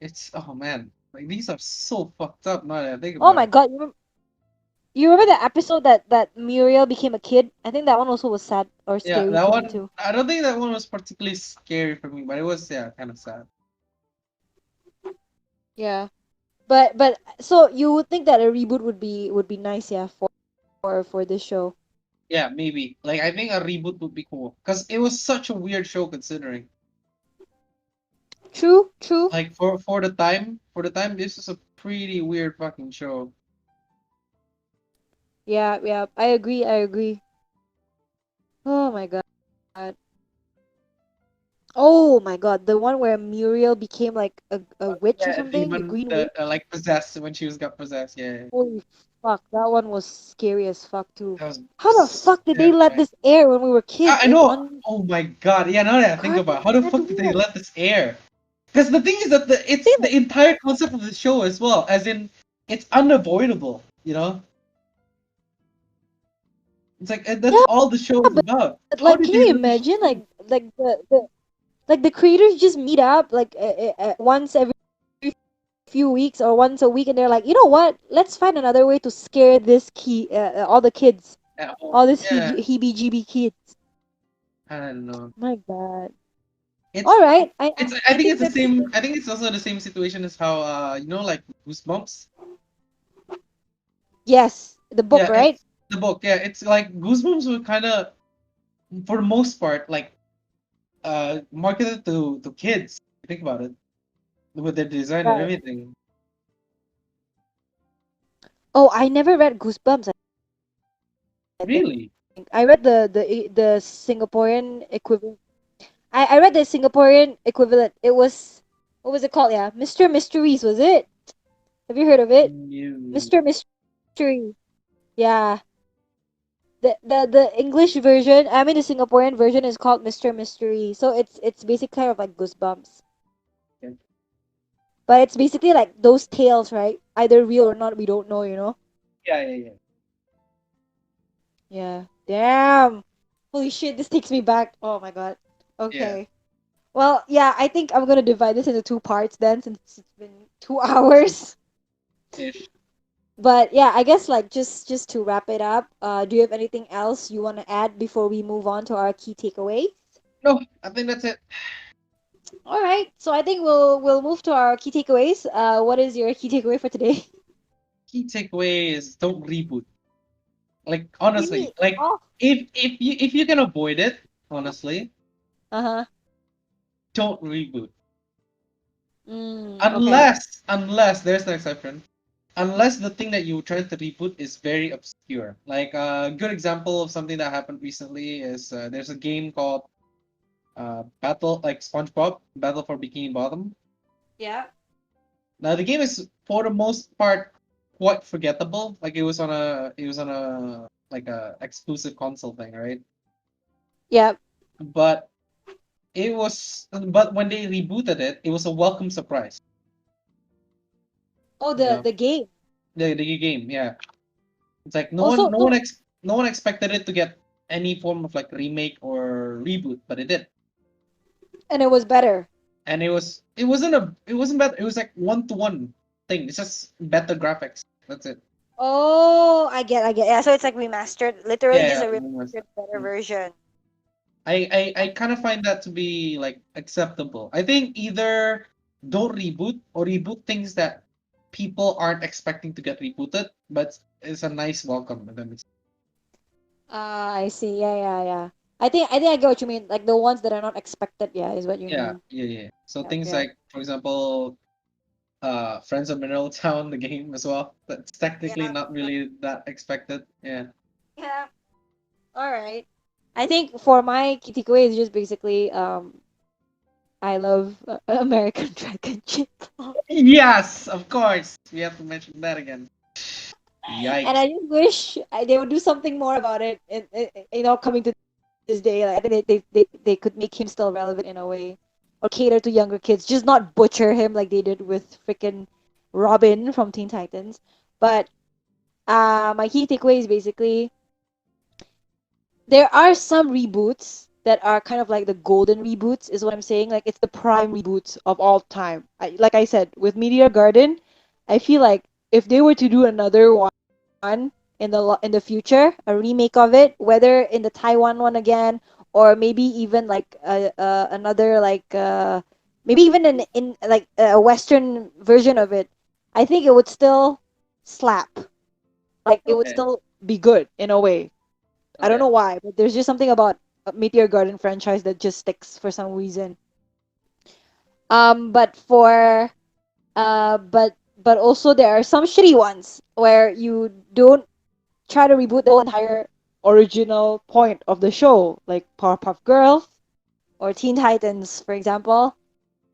it's oh man, like these are so fucked up now that I think Oh about my it. God, you remember the episode that Muriel became a kid? I think that one also was sad or Yeah, scary that to me one. too. I don't think that one was particularly scary for me, but it was yeah, kind of sad. Yeah. But so you would think that a reboot would be nice, yeah, for this show. Yeah, maybe. Like I think a reboot would be cool because it was such a weird show considering. True, true. Like for the time, this is a pretty weird fucking show. Yeah, yeah. I agree. I agree. Oh my God. Oh my God. The one where Muriel became like a witch or Yeah, something, a demon green witch. that like possessed when she was got possessed. Yeah, yeah. Holy fuck. That one was scary as fuck too. That was How the fuck did they let terrifying. this air when we were kids I in know. on Oh my god. Yeah, now that I think Cartoon about it, how the fuck did they Network? let this air? Because the thing is that it's They the entire concept of the show as well, as in it's unavoidable. You know, it's like and that's yeah, all the show is about. but How like, did can they you let this imagine show? like the creators just meet up like once every few weeks or once a week, and they're like, you know what? Let's find another way to scare this all the kids, At home? all this Yeah, heebie-jeebie kids. I don't know. My God. It's All right, I I, I I think think it's the that's same. I think it's also the same situation as how you know like Goosebumps. yes, the book, Yeah, right? it's the book. Yeah, it's like Goosebumps were kind of for the most part like marketed to kids. Think about it with their design and Right. everything. Oh, I never read Goosebumps. I think Really? I read the Singaporean equivalent. I read the Singaporean equivalent. It was, what was it called? Yeah, Mr. Mysteries, was it? Have you heard of it? You. Mr. Mystery. Yeah. The English version, I mean the Singaporean version is called Mr. Mystery. So it's basically kind of like Goosebumps. Okay. But it's basically like those tales, right? Either real or not, we don't know, you know? Yeah, yeah, yeah. Yeah. Damn. Holy shit, this takes me back. Oh my god. Yeah. Okay. Well, yeah, I think I'm gonna divide this into two parts then since it's been 2 hours. Ish. But yeah, I guess like just to wrap it up, do you have anything else you want to add before we move on to our key takeaways? No, I think that's it. All right, so I think we'll move to our key takeaways. What is your key takeaway for today? Key takeaway is don't reboot. Like honestly, Really? like Oh. if you can avoid it, honestly, Uh-huh. don't reboot. Okay. Unless there's an exception. Unless the thing that you try to reboot is very obscure. Like a good example of something that happened recently is there's a game called Battle like SpongeBob Battle for Bikini Bottom. Yeah. Now the game is for the most part quite forgettable. Like it was on a like a exclusive console thing, right? Yeah. But but when they rebooted it, it was a welcome surprise. Oh, You the know, the game. the game, yeah. It's like no one Also, no so one ex no one expected it to get any form of like remake or reboot, but it did. and it was better. And it wasn't bad. It was like 1-to-1 thing. It's just better graphics. That's it. Oh, I get. Yeah, so it's like remastered, literally just Yeah, a yeah. remastered better version. I kind of find that to be like acceptable. I think either don't reboot or reboot things that people aren't expecting to get rebooted, but it's a nice welcome. And then I see. Yeah, yeah, yeah. I think I get what you mean. Like the ones that are not expected. Yeah, is what you yeah, mean. yeah, yeah. So Yep, things yep. like, for example, Friends of Mineral Town, the game as well. That's Yeah. technically not really that expected. Yeah. Yeah. All right. I think for my key takeaway is just basically I love American Dragon Chip. Yes, of course. We have to mention that again. And Yikes. I just wish they would do something more about it. Coming to this day, like I think they could make him still relevant in a way, or cater to younger kids, just not butcher him like they did with freaking Robin from Teen Titans. But my key takeaway is basically there are some reboots that are kind of like the golden reboots, is what I'm saying. Like it's the prime reboots of all time. Like I said, with Meteor Garden, I feel like if they were to do another one in the future, a remake of it, whether in the Taiwan one again, or maybe even like another like maybe even in like a Western version of it, I think it would still slap. Like it would Okay. still be good in a way. I don't Okay. know why, but there's just something about Meteor Garden franchise that just sticks for some reason. But for but also there are some shitty ones where you don't try to reboot the whole entire original point of the show, like Powerpuff Girls or Teen Titans, for example.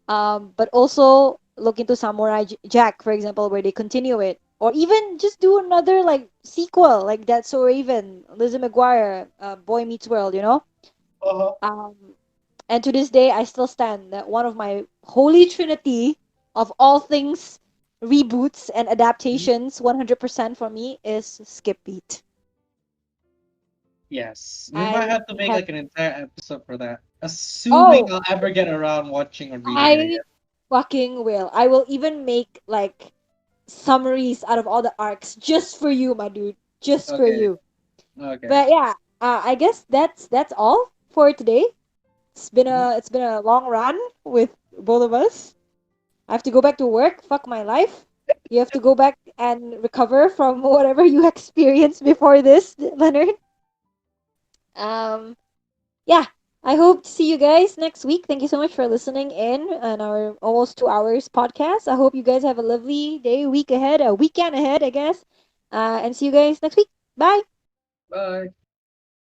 But also look into Samurai Jack, for example, where they continue it, or even just do another like sequel, like That's So Raven, Lizzie McGuire, Boy Meets World, you know. Uh-huh. Um, and to this day, I still stand that one of my holy trinity of all things reboots and adaptations, 100% for me is Skip Beat. Yes. We might I have to make have like an entire episode for that. Assuming oh, I'll ever get around watching or reading it I again. fucking will. I will even make like summaries out of all the arcs just for you, my dude. Just for Okay. you. Okay. But yeah, I guess that's all for today. Mhm. It's been a long run with both of us. I have to go back to work. Fuck my life. You have to go back and recover from whatever you experienced before this, Leonard. Um, yeah. I hope to see you guys next week. Thank you so much for listening in on our almost 2 hours podcast. I hope you guys have a lovely day, week ahead, a weekend ahead, I guess. And see you guys next week. Bye. Bye.